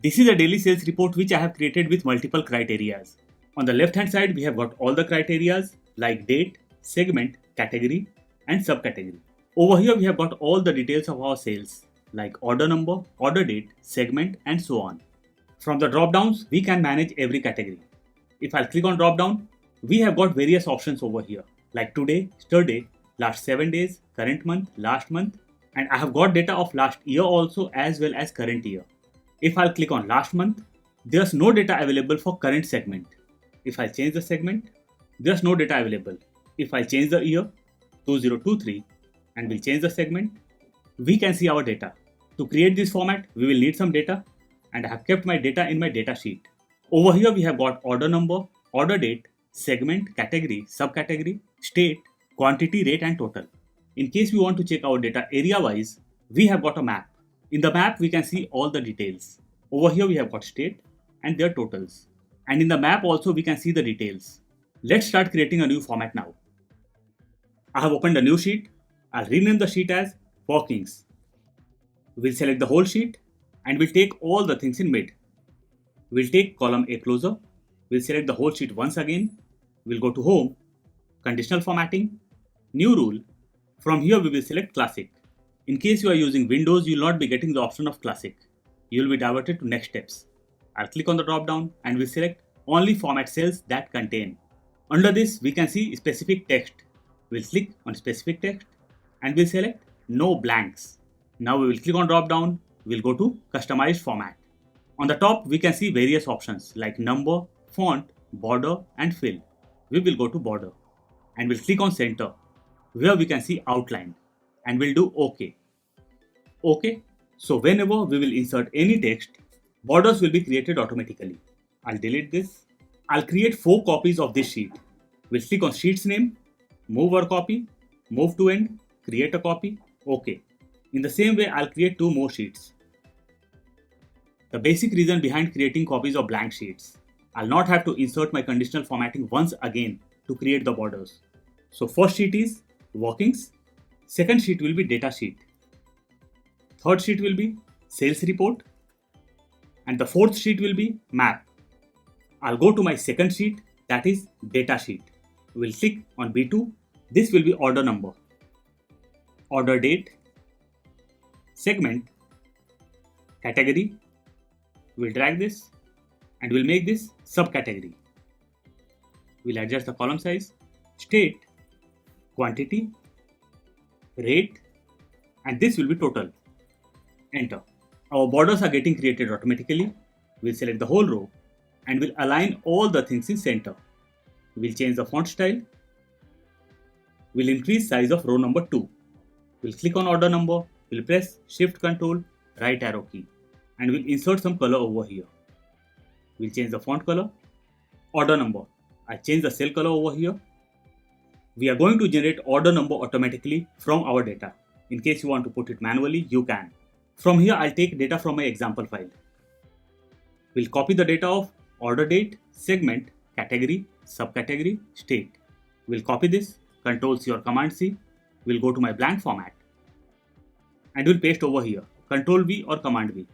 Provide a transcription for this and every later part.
This is a daily sales report which I have created with multiple criterias. On the left hand side, we have got all the criterias like date, segment, category and subcategory. Over here, we have got all the details of our sales like order number, order date, segment and so on. From the drop downs, we can manage every category. If I'll click on drop down, we have got various options over here like today, yesterday, last 7 days, current month, last month, and I have got data of last year also as well as current year. If I'll click on last month, there's no data available for current segment. If I change the segment, there's no data available. If I change the year 2023 and we'll change the segment, we can see our data. To create this format, we will need some data and I have kept my data in my data sheet. Over here, we have got order number, order date, segment, category, subcategory, state, quantity, rate and total. In case we want to check our data area wise, we have got a map. In the map, we can see all the details. Over here, we have got state and their totals. And in the map also, we can see the details. Let's start creating a new format now. I have opened a new sheet. I'll rename the sheet as workings. We'll select the whole sheet and we'll take all the things in mid. We'll take column A closer. We'll select the whole sheet once again. We'll go to home, conditional formatting, new rule. From here, we will select classic. In case you are using Windows, you will not be getting the option of classic. You will be diverted to next steps. I'll click on the drop down and we'll select only format cells that contain. Under this, we can see specific text. We'll click on specific text and we'll select no blanks. Now we will click on drop down. We'll go to customized format. On the top, we can see various options like number, font, border and fill. We will go to border and we'll click on center where we can see outline and we'll do OK. OK. So whenever we will insert any text, borders will be created automatically. I'll delete this. I'll create 4 copies of this sheet. We'll click on sheet's name, move our copy, move to end, create a copy, OK. In the same way, I'll create 2 more sheets. The basic reason behind creating copies of blank sheets, I'll not have to insert my conditional formatting once again to create the borders. So first sheet is workings, second sheet will be data sheet, third sheet will be sales report, and the fourth sheet will be map. I'll go to my second sheet, that is data sheet. We'll click on B2. This will be order number, order date, segment, category. We'll drag this and we'll make this subcategory. We'll adjust the column size, state, quantity, rate, and this will be total. Enter. Our borders are getting created automatically. We'll select the whole row and we'll align all the things in center. We'll change the font style. We'll increase size of row number 2. We'll click on order number. We'll press Shift Ctrl right arrow key and we'll insert some color over here. We'll change the font color. Order number. I change the cell color over here. We are going to generate order number automatically from our data. In case you want to put it manually, you can. From here, I'll take data from my example file. We'll copy the data of order date, segment, category, subcategory, state. We'll copy this, Ctrl-C or Command-C. We'll go to my blank format and we'll paste over here, Ctrl-V or Command-V.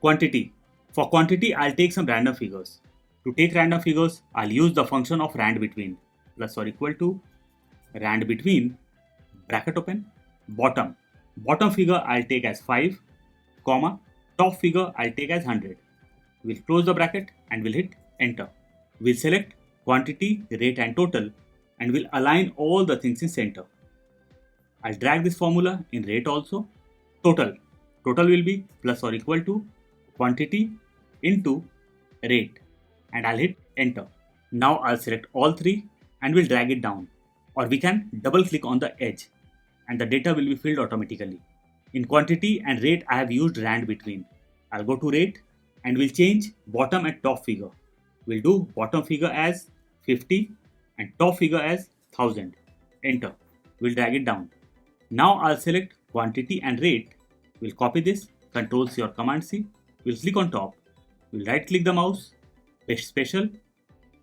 Quantity. For quantity, I'll take some random figures. To take random figures, I'll use the function of rand_between plus or equal to rand_between, bracket open, bottom. Bottom figure I'll take as 5, comma, top figure I'll take as 100. We'll close the bracket and we'll hit enter. We'll select quantity, rate and total and we'll align all the things in center. I'll drag this formula in rate also. Total. Total will be plus or equal to quantity into rate and I'll hit enter. Now I'll select all 3 and we'll drag it down, or we can double click on the edge and the data will be filled automatically. In quantity and rate, I have used rand_between. I'll go to rate and we'll change bottom and top figure. We'll do bottom figure as 50 and top figure as 1000. Enter. We'll drag it down. Now I'll select quantity and rate. We'll copy this, Ctrl-C or Command-C. We'll click on top. We'll right click the mouse, paste special,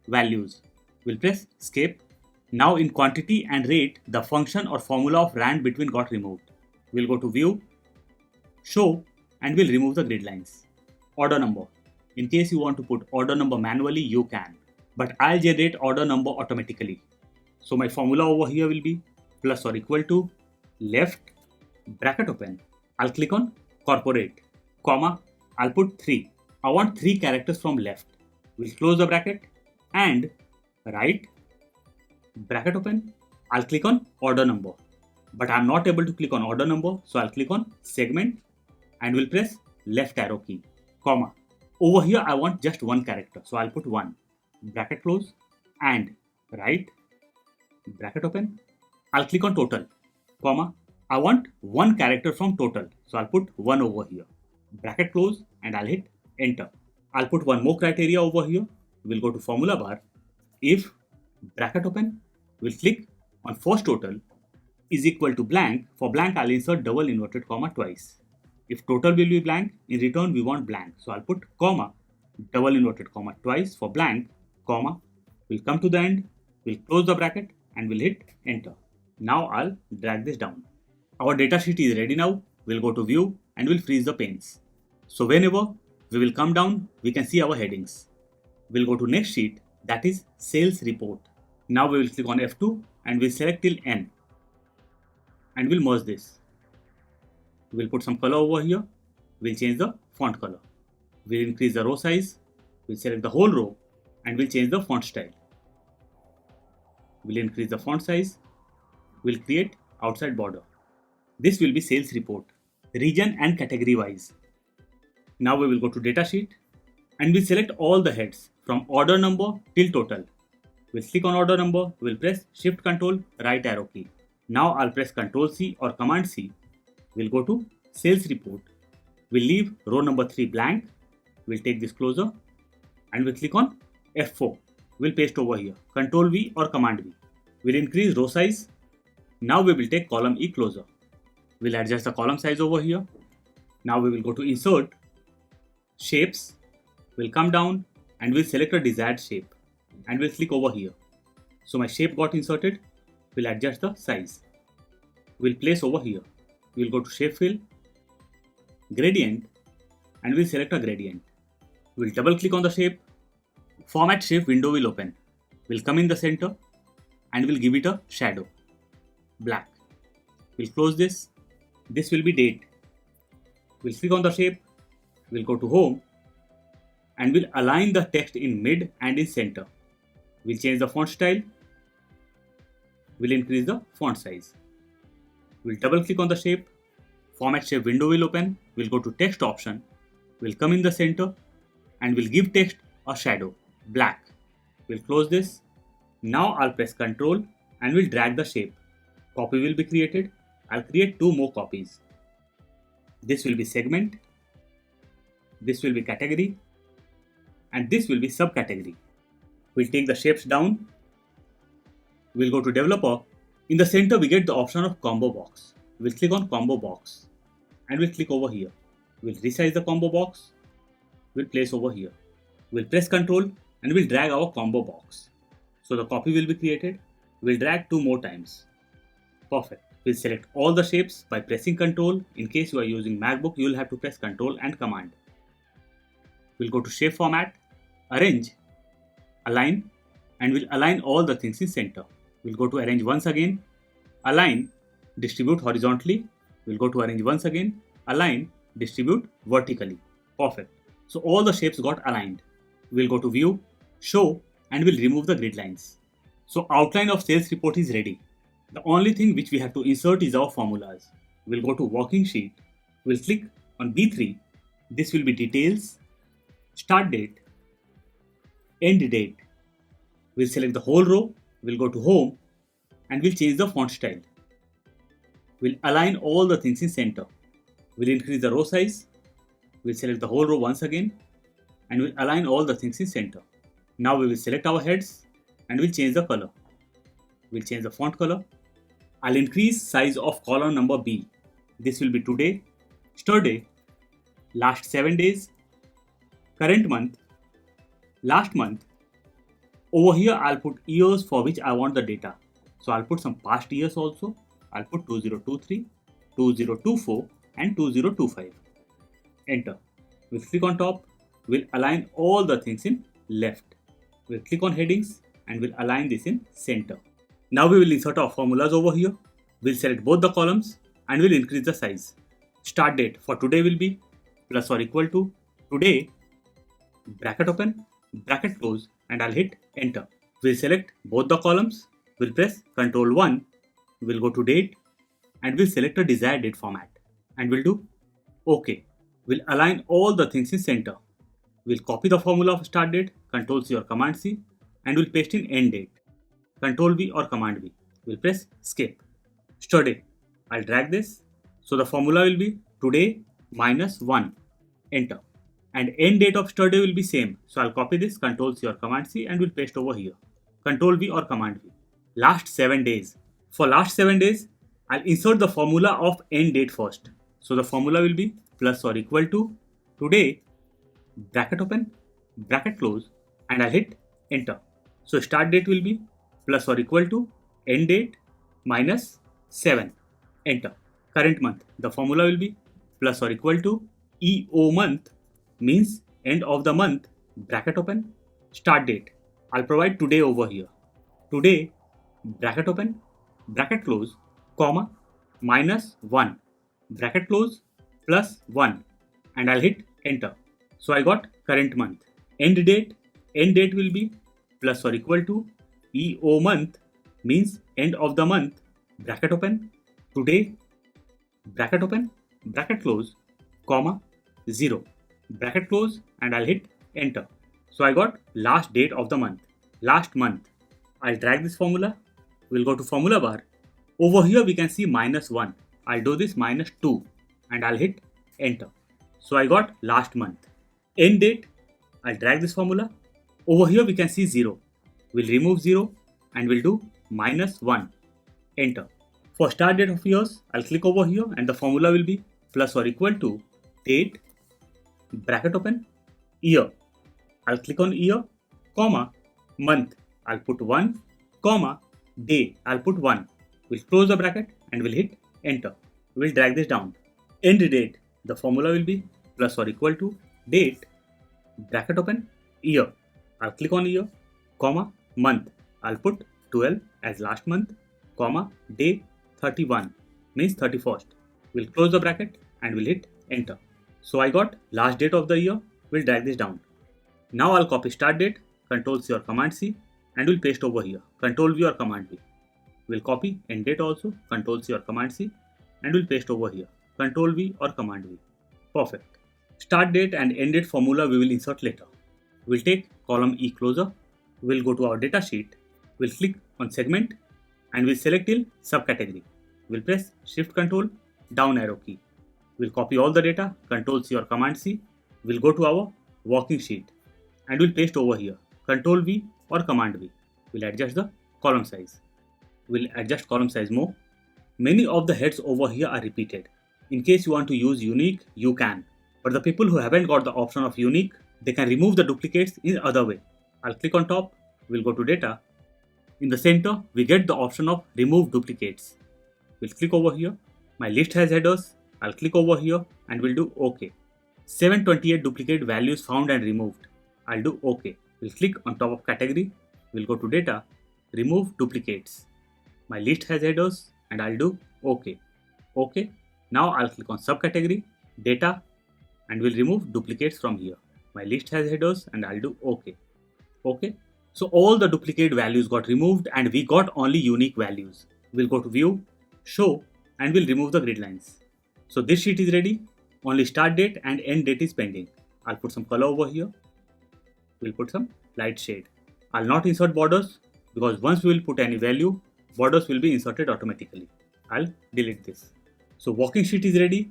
values. We'll press escape. Now in quantity and rate, the function or formula of rand_between got removed. We'll go to view, show, and we'll remove the grid lines. Order number. In case you want to put order number manually, you can. But I'll generate order number automatically. So my formula over here will be plus or equal to left bracket open. I'll click on corporate, comma, I'll put 3. I want 3 characters from left. We'll close the bracket and right bracket open. I'll click on order number. But I'm not able to click on order number, so I'll click on segment and we'll press left arrow key, comma. Over here I want just 1 character, so I'll put 1. Bracket close and right bracket open. I'll click on total, comma. I want 1 character from total, so I'll put 1 over here. Bracket close and I'll hit enter. I'll put one more criteria over here. We'll go to formula bar. If bracket open, we'll click on first total is equal to blank. For blank, I'll insert double inverted comma twice. If total will be blank, in return we want blank. So I'll put comma, double inverted comma twice for blank, comma. We'll come to the end, we'll close the bracket and we'll hit enter. Now I'll drag this down. Our datasheet is ready now. We'll go to view and we'll freeze the panes. So whenever we will come down, we can see our headings. We'll go to next sheet, that is sales report. Now we will click on F2 and we'll select till N. And we'll merge this. We'll put some color over here. We'll change the font color. We'll increase the row size. We'll select the whole row and we'll change the font style. We'll increase the font size. We'll create outside border. This will be sales report, region and category wise. Now we will go to datasheet and we'll select all the heads from order number till total. We'll click on order number. We'll press shift control right arrow key. Now I'll press Ctrl C or Command C. We'll go to sales report. We'll leave row number 3 blank. We'll take this closer and we'll click on F4. We'll paste over here. Ctrl V or Command V. We'll increase row size. Now we will take column E closer. We'll adjust the column size over here. Now we will go to insert, shapes. We'll come down and we'll select a desired shape and we'll click over here. So my shape got inserted. We'll adjust the size. We'll place over here. We'll go to shape fill, gradient, and we'll select a gradient. We'll double click on the shape. Format shape window will open. We'll come in the center and we'll give it a shadow, black. We'll close this. This will be date. We'll click on the shape. We'll go to home and we'll align the text in mid and in center. We'll change the font style. We'll increase the font size. We'll double click on the shape. Format shape window will open. We'll go to text option. We'll come in the center and we'll give text a shadow, black. We'll close this. Now I'll press Ctrl and we'll drag the shape. Copy will be created. I'll create 2 more copies. This will be segment. This will be category. And this will be subcategory. We'll take the shapes down. We'll go to developer. In the center, we get the option of combo box. We'll click on combo box and we'll click over here. We'll resize the combo box. We'll place over here. We'll press Ctrl and we'll drag our combo box. So the copy will be created. We'll drag 2 more times. Perfect. We'll select all the shapes by pressing Ctrl. In case you are using MacBook, you will have to press Ctrl and Command. We'll go to shape format, arrange, align, and we'll align all the things in center. We'll go to arrange once again, align, distribute horizontally. We'll go to arrange once again, align, distribute vertically. Perfect. So all the shapes got aligned. We'll go to view, show, and we'll remove the grid lines. So outline of sales report is ready. The only thing which we have to insert is our formulas. We'll go to working sheet. We'll click on B3. This will be details, start date, end date. We'll select the whole row. We'll go to home and we'll change the font style. We'll align all the things in center. We'll increase the row size. We'll select the whole row once again and we'll align all the things in center. Now we will select our heads and we'll change the color. We'll change the font color. I'll increase size of column number B. This will be today, yesterday, last 7 days, current month, last month. Over here I'll put years for which I want the data. So I'll put some past years also. I'll put 2023, 2024 and 2025. Enter. We'll click on top. we'll align all the things in left. We'll click on headings and we'll align this in center. Now we will insert our formulas over here. We'll select both the columns and we'll increase the size. Start date for today will be plus or equal to today, bracket open, bracket close, and I'll hit enter. We'll select both the columns. We'll press Ctrl 1. We'll go to date and we'll select a desired date format and we'll do OK. We'll align all the things in center. We'll copy the formula of start date, Ctrl C or Command C, and we'll paste in end date, Ctrl V or Command V. We'll press escape. Today, I'll drag this. So the formula will be today minus 1, enter. And end date of today will be same. So I'll copy this, Ctrl C or Command C, and we'll paste over here, Ctrl V or Command V. Last 7 days. For last 7 days, I'll insert the formula of end date first. So the formula will be plus or equal to today, bracket open, bracket close, and I'll hit enter. So start date will be plus or equal to end date minus 7, enter. Current month, the formula will be plus or equal to EO month, means end of the month, bracket open, start date. I'll provide today over here. Today, bracket open, bracket close, comma, minus 1, bracket close, plus 1, and I'll hit enter. So I got current month. End date will be plus or equal to EO month, means end of the month, bracket open, today, bracket open, bracket close, comma, 0, bracket close, and I'll hit enter. So I got last date of the month, last month. I'll drag this formula. We'll go to formula bar. Over here we can see minus 1. I'll do this minus 2 and I'll hit enter. So I got last month. End date, I'll drag this formula. Over here we can see 0. We'll remove 0 and we'll do minus 1, enter. For start date of yours, I'll click over here and the formula will be plus or equal to date, bracket open, year. I'll click on year, comma, month. I'll put 1, comma, day. I'll put 1. We'll close the bracket and we'll hit enter. We'll drag this down. End date, the formula will be plus or equal to date, bracket open, year. I'll click on year, comma, month. I'll put 12 as last month, comma, day 31, means 31st. We'll close the bracket and we'll hit enter. So I got last date of the year. We'll drag this down. Now I'll copy start date, Ctrl C or Command C, and we'll paste over here, Ctrl V or Command V. We'll copy end date also, Ctrl C or Command C, and we'll paste over here, Ctrl V or Command V. Perfect. Start date and end date formula we will insert later. We'll take column E closer. We'll go to our data sheet. We'll click on segment and we'll select till subcategory. We'll press Shift Ctrl down arrow key. We'll copy all the data, Ctrl C or Command C. We'll go to our working sheet and we'll paste over here, Ctrl V or Command V. We'll adjust the column size. We'll adjust column size more. Many of the heads over here are repeated. In case you want to use unique, you can. But the people who haven't got the option of unique, they can remove the duplicates in other way. I'll click on top. We'll go to data. In the center, we get the option of remove duplicates. We'll click over here. My list has headers. I'll click over here and we'll do OK. 728 duplicate values found and removed. I'll do OK. We'll click on top of category. We'll go to data, remove duplicates. My list has headers and I'll do OK. OK. Now I'll click on subcategory, data, and we'll remove duplicates from here. My list has headers and I'll do OK. OK. So all the duplicate values got removed and we got only unique values. We'll go to view, show, and we'll remove the grid lines. So this sheet is ready. Only start date and end date is pending. I'll put some color over here. We'll put some light shade. I'll not insert borders because once we will put any value, borders will be inserted automatically. I'll delete this. So working sheet is ready.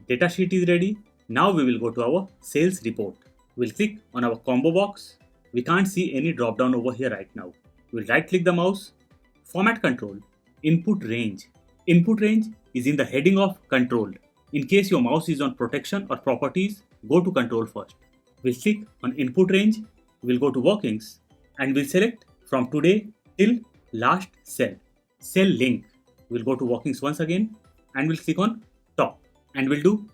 Data sheet is ready. Now we will go to our sales report. We'll click on our combo box. We can't see any drop down over here right now. We'll right click the mouse, format control, input range. Input range is in the heading of controlled. In case your mouse is on protection or properties, go to control first. We'll click on input range. We'll go to workings and we'll select from today till last cell. Cell link. We'll go to workings once again and we'll click on top and we'll do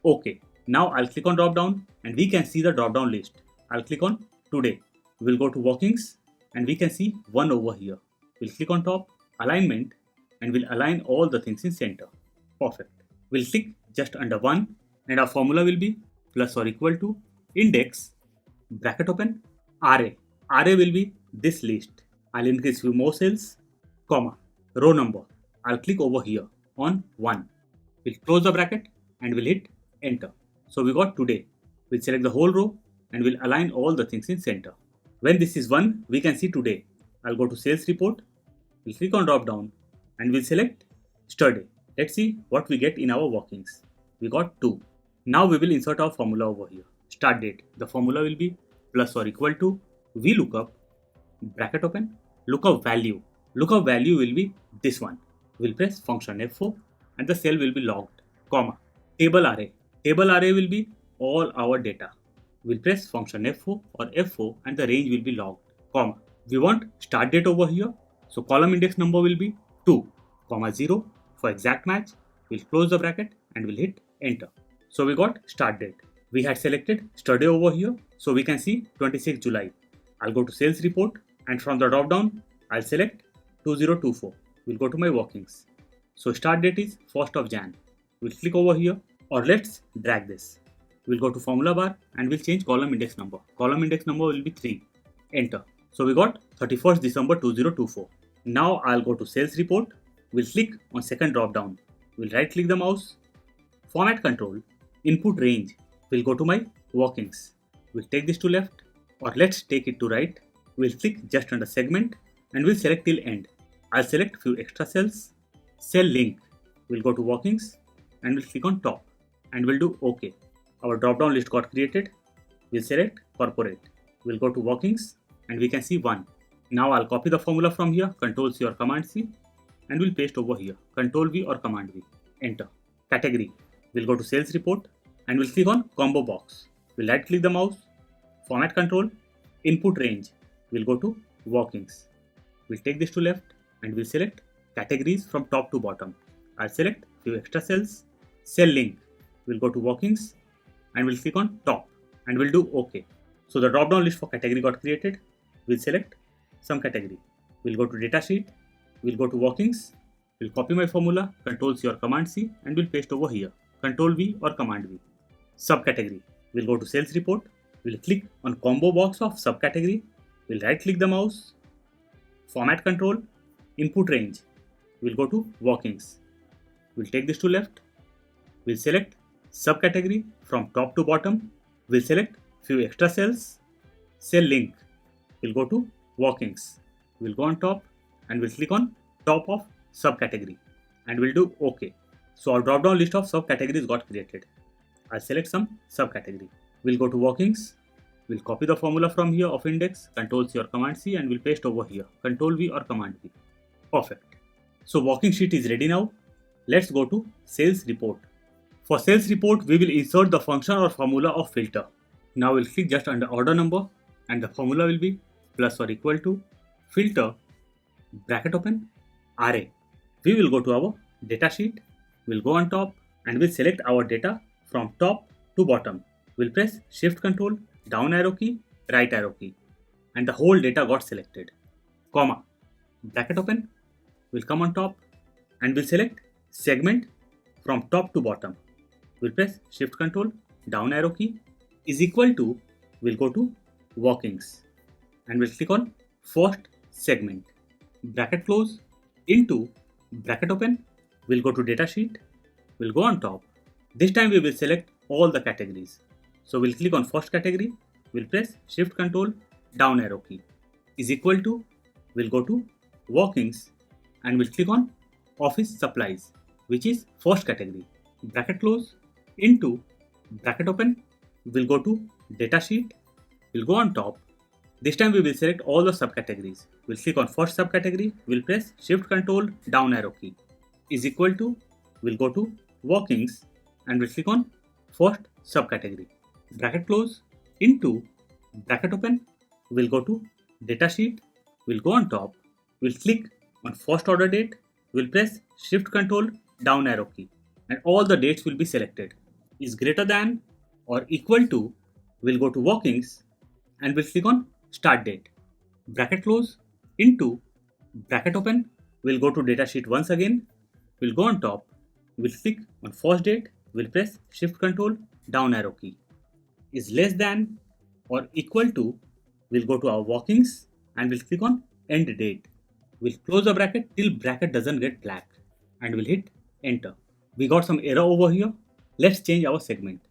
OK. Now I'll click on drop down and we can see the drop down list. I'll click on today. We'll go to workings and we can see 1 over here. We'll click on top, alignment, and we'll align all the things in center. Perfect. We'll click just under 1 and our formula will be plus or equal to index, bracket open, array. Array will be this list. I'll increase few more cells, comma, row number. I'll click over here on 1. We'll close the bracket and we'll hit enter. So we got today. We'll select the whole row and we'll align all the things in center. When this is 1, we can see today. I'll go to sales report. We'll click on drop down and we'll select yesterday. Let's see what we get in our workings. We got 2. Now we will insert our formula over here. Start date. The formula will be plus or equal to VLOOKUP, bracket open, lookup value. Lookup value will be this one. We'll press function F4 and the cell will be logged, comma, table array. Table array will be all our data. We'll press function F4 or F4 and the range will be logged, comma. We want start date over here. So column index number will be 2, comma 0 for exact match. We'll close the bracket and we'll hit enter. So we got start date. We had selected yesterday over here. So we can see 26 July. I'll go to sales report and from the drop down, I'll select 2024. We'll go to my workings. So start date is 1st of Jan. We'll click over here or let's drag this. We'll go to formula bar and we'll change column index number. Column index number will be 3. Enter. So we got 31st December 2024. Now I'll go to sales report. We'll click on second drop down. We'll right click the mouse. Format control. Input range. We'll go to my workings. We'll take this to left or let's take it to right. We'll click just under segment and we'll select till end. I'll select few extra cells. Cell link. We'll go to workings and we'll click on top and we'll do OK. Our drop down list got created. We'll select corporate. We'll go to workings and we can see 1. Now I'll copy the formula from here, Ctrl C or Command C, and we'll paste over here, Ctrl V or Command V. Enter. Category. We'll go to sales report and we'll click on combo box. We'll right click the mouse, format control, input range. We'll go to workings. We'll take this to left and we'll select categories from top to bottom. I'll select few extra cells, cell link. We'll go to workings and we'll click on top and we'll do OK. So the drop down list for category got created. We'll select some category. We'll go to data sheet. We'll go to workings. We'll copy my formula, Ctrl C or Command C, and we'll paste over here, Ctrl V or Command V. Subcategory. We'll go to sales report. We'll click on combo box of subcategory. We'll right click the mouse, format control, input range. We'll go to workings. We'll take this to left. We'll select subcategory from top to bottom. We'll select few extra cells, cell link. We'll go to workings. We'll go on top and we'll click on top of subcategory and we'll do OK. So our drop down list of subcategories got created. I'll select some subcategory. We'll go to workings. We'll copy the formula from here of index, Ctrl C or Command C, and we'll paste over here, Ctrl V or Command V. Perfect. So working sheet is ready now. Let's go to sales report. For sales report, we will insert the function or formula of filter. Now we'll click just under order number and the formula will be plus or equal to filter, bracket open, array. We will go to our data sheet. We'll go on top and we'll select our data from top to bottom. We'll press shift control, down arrow key, right arrow key, and the whole data got selected. Comma, bracket open. We'll come on top and we'll select segment from top to bottom. We'll press shift control, down arrow key, is equal to, we'll go to workings and we'll click on first segment, bracket close, into, bracket open. We'll go to data sheet. We'll go on top. This time we will select all the categories. So we'll click on first category. We'll press shift control, down arrow key, is equal to, we'll go to workings and we'll click on office supplies, which is first category, bracket close, into, bracket open. We'll go to data sheet. We'll go on top. This time we will select all the subcategories. We'll click on first subcategory. We'll press shift control, down arrow key, is equal to, we'll go to workings and we'll click on first subcategory, bracket close, into, bracket open. We'll go to data sheet. We'll go on top. We'll click on first order date. We'll press shift control, down arrow key, and all the dates will be selected. Is greater than or equal to, we'll go to workings and we'll click on start date. Bracket close, into, bracket open, we'll go to datasheet once again, we'll go on top, we'll click on first date, we'll press shift control down arrow key. Is less than or equal to, we'll go to our workings and we'll click on end date. We'll close the bracket till bracket doesn't get black and we'll hit enter. We got some error over here. Let's change our segment.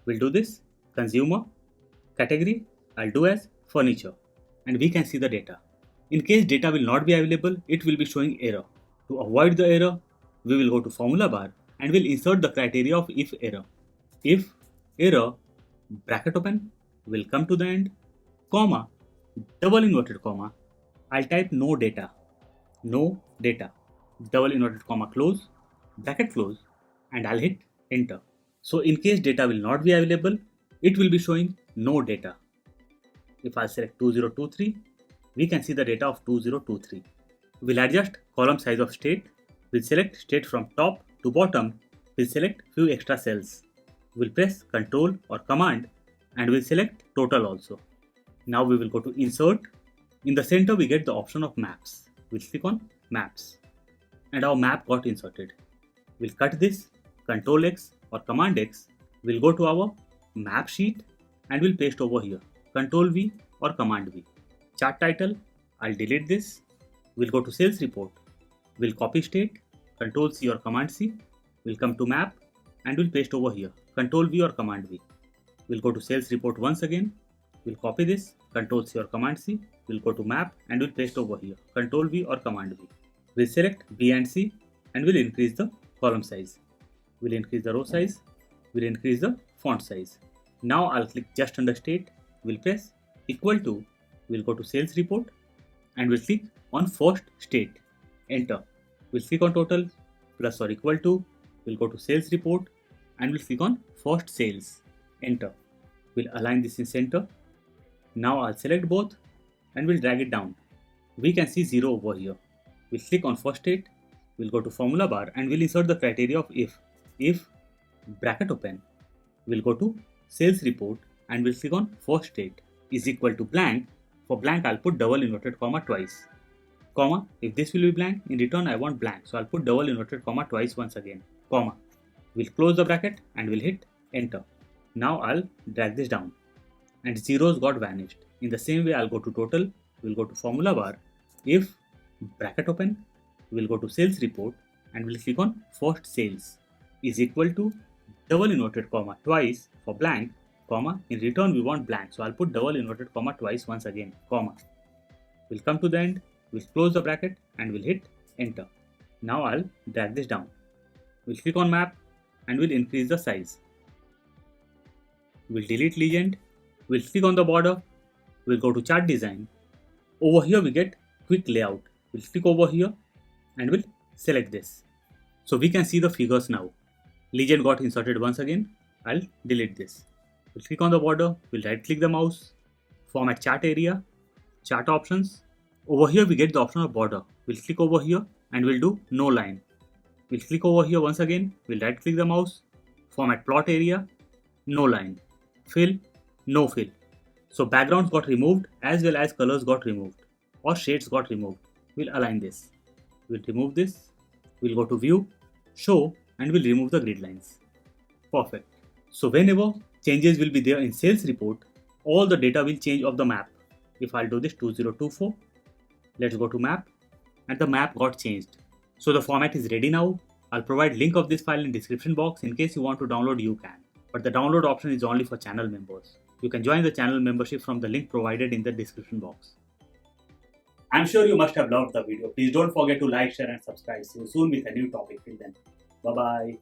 We'll do this, consumer, category, I'll do as furniture, and we can see the data. In case data will not be available, it will be showing error. To avoid the error, we will go to formula bar and we'll insert the criteria of if error. If error, bracket open, will come to the end, comma, double inverted comma, I'll type no data, double inverted comma close, bracket close, and I'll hit enter. So in case data will not be available, it will be showing no data. If I select 2023, we can see the data of 2023. We'll adjust column size of state. We'll select state from top to bottom. We'll select few extra cells. We'll press Ctrl or Command and we'll select total also. Now we will go to insert. In the center we get the option of maps. We'll click on maps and our map got inserted. We'll cut this, Ctrl X or Command X. We'll go to our map sheet and we'll paste over here. Ctrl V or Command V. Chart title, I'll delete this. We'll go to sales report. We'll copy state, Ctrl C or Command C. We'll come to map and we'll paste over here. Ctrl V or Command V. We'll go to sales report once again. We'll copy this, Ctrl C or Command C. We'll go to map and we'll paste over here. Ctrl V or Command V. We'll select B and C and we'll increase the column size. We'll increase the row size. We'll increase the font size. Now I'll click just under state. We'll press equal to. We'll go to sales report and we'll click on first state. Enter. We'll click on total plus or equal to. We'll go to sales report and we'll click on first sales. Enter. We'll align this in center. Now I'll select both and we'll drag it down. We can see 0 over here. We'll click on first state. We'll go to formula bar and we'll insert the criteria of if. If, bracket open, we'll go to sales report and we'll click on first state is equal to blank. For blank I'll put double inverted comma twice. Comma, if this will be blank, in return I want blank, so I'll put double inverted comma twice once again. Comma. We'll close the bracket and we'll hit enter. Now I'll drag this down and zeros got vanished. In the same way I'll go to total, we'll go to formula bar, if, bracket open, we'll go to sales report and we'll click on first sales is equal to double inverted comma twice for blank, comma, in return we want blank, so I'll put double inverted comma twice once again, comma. We'll come to the end, we'll close the bracket and we'll hit enter. Now I'll drag this down. We'll click on map and we'll increase the size. We'll delete legend. We'll click on the border. We'll go to chart design. Over here we get quick layout. We'll click over here and we'll select this. So we can see the figures now. Legend got inserted once again. I'll delete this. We'll click on the border. We'll right click the mouse. Format chart area. Chart options. Over here we get the option of border. We'll click over here and we'll do no line. We'll click over here once again. We'll right click the mouse. Format plot area. No line. Fill. No fill. So backgrounds got removed as well as colors got removed or shades got removed. We'll align this. We'll remove this. We'll go to view, show, and we'll remove the grid lines. Perfect. So whenever changes will be there in sales report, all the data will change of the map. If I'll do this 2024, let's go to map and the map got changed. So the format is ready now. I'll provide link of this file in description box in case you want to download, you can. But the download option is only for channel members. You can join the channel membership from the link provided in the description box. I'm sure you must have loved the video. Please don't forget to like, share and subscribe. See you soon with a new topic. Till then, bye-bye.